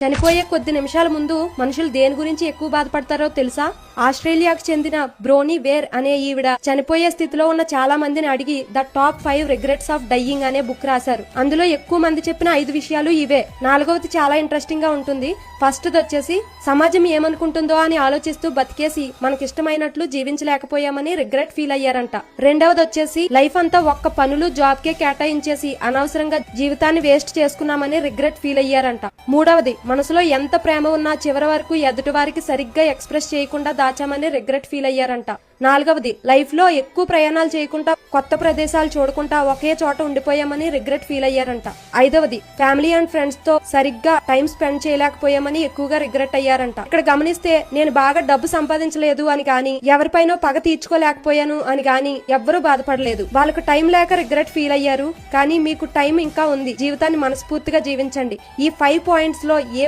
చనిపోయే కొద్ది నిమిషాల ముందు మనుషులు దేని గురించి ఎక్కువ బాధపడతారో తెలుసా? ఆస్ట్రేలియాకు చెందిన బ్రోనీ వేర్ అనే ఈవిడ చనిపోయే స్థితిలో ఉన్న చాలా మందిని అడిగి the top 5 regrets of dyeing అనే బుక్ రాశారు. అందులో ఎక్కువ మంది చెప్పిన 5 విషయాలు ఇవే. 4వది చాలా ఇంట్రెస్టింగ్ గా ఉంటుంది. ఫస్ట్ వచ్చేసి సమాజం ఏమనుకుంటుందో అని ఆలోచిస్తూ బతికేసి మనకిష్టమైనట్లు జీవించలేకపోయామని రిగ్రెట్ ఫీల్ అయ్యారంట. 2వది వచ్చేసి లైఫ్ అంతా ఒక్క పనులు జాబ్ కే కేటాయించేసి అనవసరంగా జీవితాన్ని వేస్ట్ చేసుకున్నామని రిగ్రెట్ ఫీల్ అయ్యారంట. 3వది మనసులో ఎంత ప్రేమ ఉన్నా చివరి వరకు ఎదుటి వారికి సరిగ్గా ఎక్స్ప్రెస్ చేయకుండా దాచామని రిగ్రెట్ ఫీల్ అయ్యారంట. 4వది లైఫ్ లో ఎక్కువ ప్రయాణాలు చేయకుండా కొత్త ప్రదేశాలు చూడకుండా ఒకే చోట ఉండిపోయామని రిగ్రెట్ ఫీల్ అయ్యారంట. 5వది ఫ్యామిలీ అండ్ ఫ్రెండ్స్ తో సరిగ్గా టైం స్పెండ్ చేయలేకపోయామని ఎక్కువగా రిగ్రెట్ అయ్యారంట. ఇక్కడ గమనిస్తే నేను బాగా డబ్బు సంపాదించలేదు అని గాని ఎవరిపైనో పగ తీర్చుకోలేకపోయాను అని గాని ఎవ్వరూ బాధపడలేదు. వాళ్ళకు టైం లేక రిగ్రెట్ ఫీల్ అయ్యారు. కానీ మీకు టైం ఇంకా ఉంది. జీవితాన్ని మనస్ఫూర్తిగా జీవించండి. ఈ 5 పాయింట్స్ లో ఏ